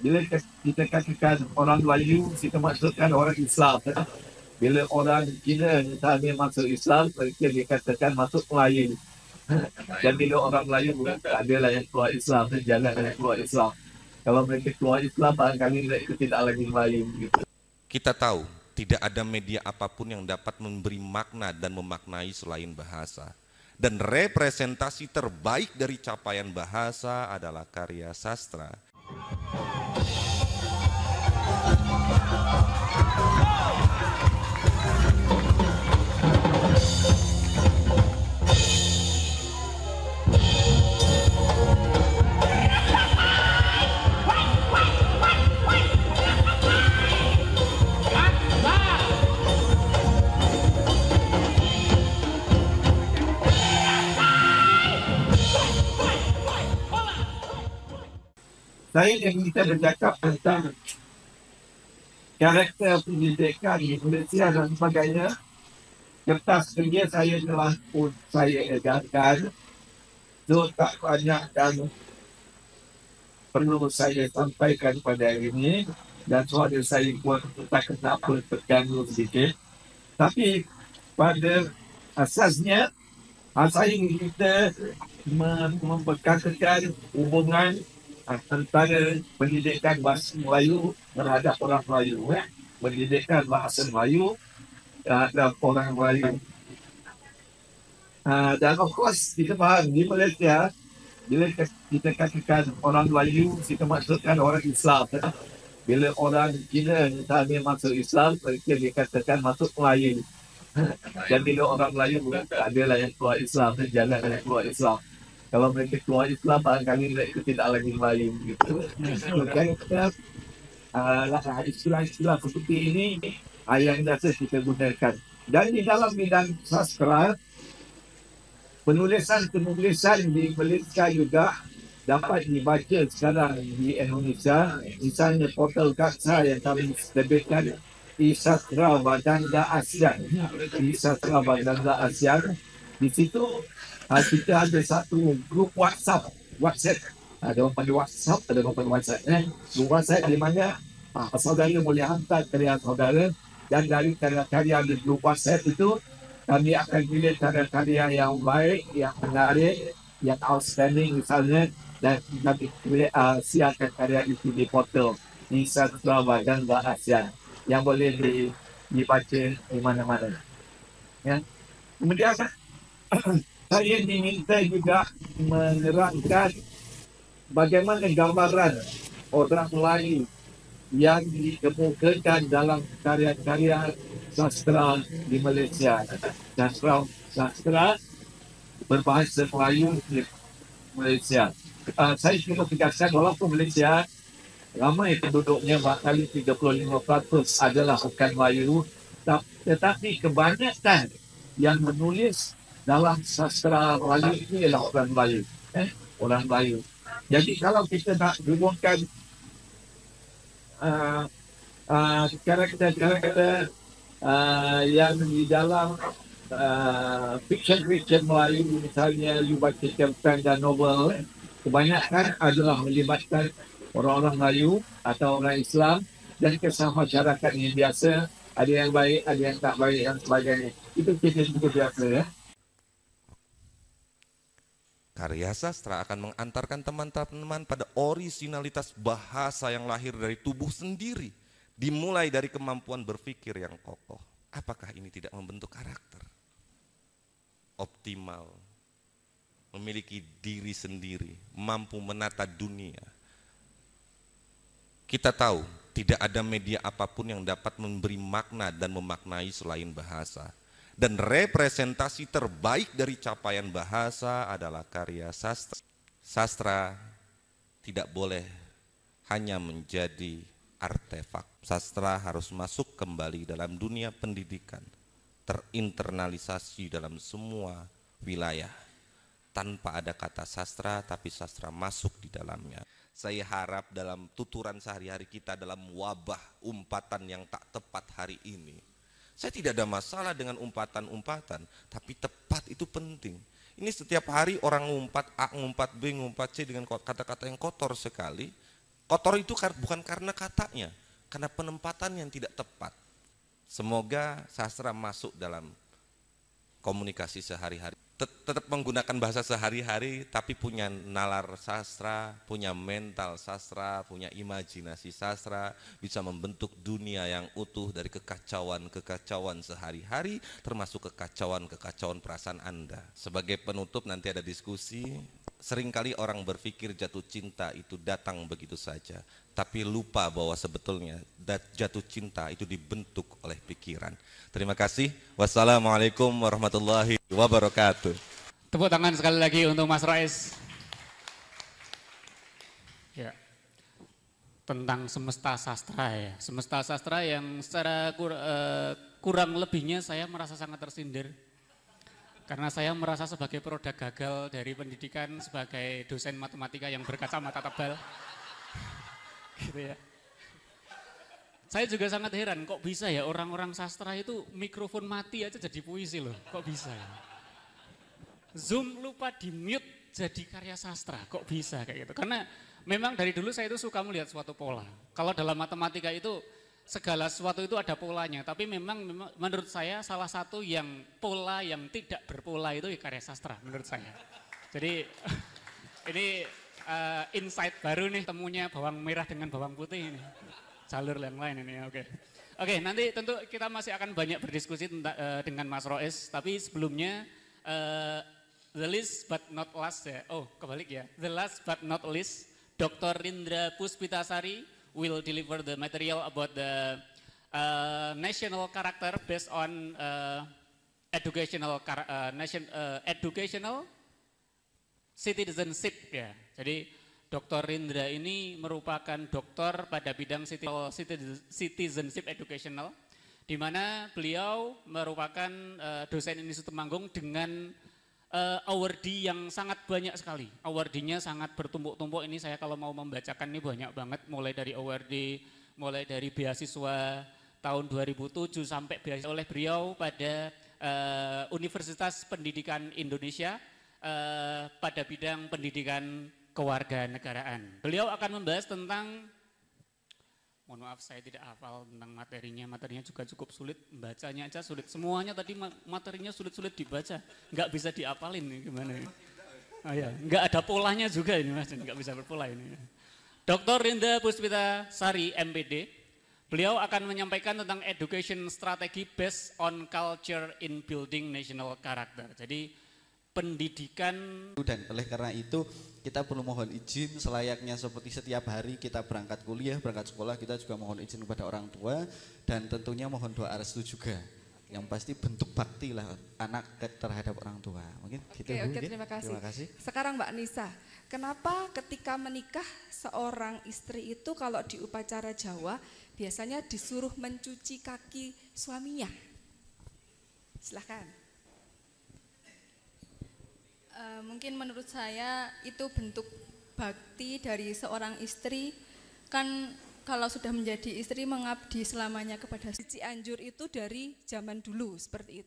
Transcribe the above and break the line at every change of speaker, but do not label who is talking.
Bila kita katakan orang Melayu, kita maksudkan orang Islam. Bila orang Cina misalnya masuk Islam, mereka dikatakan masuk Melayu. Dan bila orang Melayu, adalah yang keluar Islam, jangan yang keluar Islam. Kalau mereka keluar Islam, barangkali mereka tidak lagi Melayu. Gitu.
Kita tahu tidak ada media apapun yang dapat memberi makna dan memaknai selain bahasa. Dan representasi terbaik dari capaian bahasa adalah karya sastra.
Saya yang kita bercakap tentang karakter pendidikan di Malaysia dan sebagainya, kertas kerja saya telah pun saya edarkan. So tak banyak dan perlu saya sampaikan pada hari ini, dan suara saya pun tak kenapa terganggu sedikit. Tapi pada asasnya, saya kita memperkatakan hubungan antara pendidikan bahasa Melayu terhadap orang Melayu. Pendidikan bahasa Melayu terhadap orang Melayu. Dan of course, kita faham di Malaysia, bila kita katakan orang Melayu, kita maksudkan orang Islam. Bila orang Cina misalnya masuk Islam, mereka dikatakan masuk Melayu. Dan bila orang Melayu, adalah yang keluar Islam, jangan yang keluar Islam. Kalau mereka keluar Islam, barangkali mereka tidak lagi Melayu. Gitu. Maka kita istilah-istilah seperti ini yang biasa kita gunakan. Dan di dalam bidang sastra, penulisan di Malaysia juga dapat dibaca sekarang di Indonesia. Misalnya portal Kaksa yang kami terbitkan, Isastra Baganda ASEAN. Isastra Baganda ASEAN. Di situ kita ada satu grup WhatsApp. Ada orang panggil WhatsApp, ada orang panggil WhatsApp. Grup WhatsApp di mana saudara boleh hantar karya saudara, dan dari karya-karya di grup WhatsApp itu kami akan pilih karya-karya yang baik, yang menarik, yang outstanding misalnya, dan kami pilih siarkan karya itu di portal di Sastra Baganda ASEAN yang boleh dibaca di mana-mana. Ya. Kemudian saya diminta juga menerangkan bagaimana gambaran orang Melayu yang dikemukakan dalam karya-karya sastra di Malaysia. Sastra berbahasa Melayu di Malaysia. Saya cuma tegaskan, walaupun Malaysia ramai penduduknya, barangkali 35% adalah bukan Melayu, tetapi kebanyakan yang menulis dalam sastra Melayu ini adalah orang Melayu. Orang Melayu. Jadi kalau kita nak hubungkan karakter-karakter yang di dalam fiction Melayu, misalnya you baca cerpen dan novel, kebanyakan adalah melibatkan orang-orang Melayu atau orang Islam, dan kisah masyarakat yang biasa, ada yang baik, ada yang tak baik, dan sebagainya. Itu kisah biasa, ya.
Karya sastra akan mengantarkan teman-teman pada orisinalitas bahasa yang lahir dari tubuh sendiri, dimulai dari kemampuan berpikir yang kokoh. Apakah ini tidak membentuk karakter? Optimal, memiliki diri sendiri, mampu menata dunia. Kita tahu tidak ada media apapun yang dapat memberi makna dan memaknai selain bahasa. Dan representasi terbaik dari capaian bahasa adalah karya sastra. Sastra tidak boleh hanya menjadi artefak. Sastra harus masuk kembali dalam dunia pendidikan, terinternalisasi dalam semua wilayah. Tanpa ada kata sastra, tapi sastra masuk di dalamnya. Saya harap dalam tuturan sehari-hari kita dalam wabah umpatan yang tak tepat hari ini, saya tidak ada masalah dengan umpatan-umpatan, tapi tepat itu penting. Ini setiap hari orang ngumpat A, ngumpat B, ngumpat C dengan kata-kata yang kotor sekali. Kotor itu bukan karena katanya, karena penempatan yang tidak tepat. Semoga sastra masuk dalam komunikasi sehari-hari. Tetap menggunakan bahasa sehari-hari, tapi punya nalar sastra, punya mental sastra, punya imajinasi sastra, bisa membentuk dunia yang utuh dari kekacauan-kekacauan sehari-hari, termasuk kekacauan-kekacauan perasaan Anda. Sebagai penutup nanti ada diskusi. Seringkali orang berpikir jatuh cinta itu datang begitu saja, tapi lupa bahwa sebetulnya jatuh cinta itu dibentuk oleh pikiran. Terima kasih. Wassalamualaikum warahmatullahi wabarakatuh.
Tepuk tangan sekali lagi untuk Mas Rais. Ya. Tentang semesta sastra ya. Semesta sastra yang secara kurang lebihnya saya merasa sangat tersindir. Karena saya merasa sebagai produk gagal dari pendidikan sebagai dosen matematika yang berkacamata tebal. Gitu ya. Saya juga sangat heran, kok bisa ya orang-orang sastra itu mikrofon mati aja jadi puisi loh, kok bisa ya? Zoom lupa di mute jadi karya sastra, kok bisa kayak gitu? Karena memang dari dulu saya itu suka melihat suatu pola. Kalau dalam matematika itu segala sesuatu itu ada polanya, tapi memang menurut saya salah satu yang pola yang tidak berpola itu ya karya sastra menurut saya. Jadi ini insight baru nih, temunya bawang merah dengan bawang putih ini. Jalur yang lain ini, oke. Oke, nanti tentu kita masih akan banyak berdiskusi dengan Mas Rois, tapi sebelumnya the least but not last ya, kebalik ya, the last but not least, Dr. Rindra Puspitasari will deliver the material about the national character based on educational citizenship ya. Jadi Dr. Rindra ini merupakan doktor pada bidang citizenship educational, di mana beliau merupakan dosen Institut Temanggung dengan awardee yang sangat banyak sekali. Awardee-nya sangat bertumpuk-tumpuk, ini saya kalau mau membacakan ini banyak banget, mulai dari awardee, mulai dari beasiswa tahun 2007 sampai beasiswa oleh beliau pada Universitas Pendidikan Indonesia pada bidang pendidikan kewarganegaraan. Beliau akan membahas tentang, mohon maaf saya tidak hafal tentang materinya juga cukup sulit, bacanya aja sulit, semuanya tadi materinya sulit-sulit dibaca, nggak bisa diapalin gimana ya. Oh ya, nggak ada polanya juga ini Mas, nggak bisa berpola ini. Dr. Rindra Puspitasari MPD, beliau akan menyampaikan tentang education strategy based on culture in building national character. Jadi pendidikan,
dan oleh karena itu kita perlu mohon izin selayaknya seperti setiap hari kita berangkat kuliah, berangkat sekolah, kita juga mohon izin kepada orang tua dan tentunya mohon doa restu juga. Yang pasti bentuk bakti lah anak terhadap orang tua. Mungkin gitu.
Oke, terima kasih.
Terima kasih.
Sekarang Mbak Nisa, kenapa ketika menikah seorang istri itu kalau di upacara Jawa biasanya disuruh mencuci kaki suaminya? Silahkan.
Mungkin menurut saya itu bentuk bakti dari seorang istri, kan kalau sudah menjadi istri mengabdi selamanya kepada
Cianjur itu dari zaman dulu seperti itu.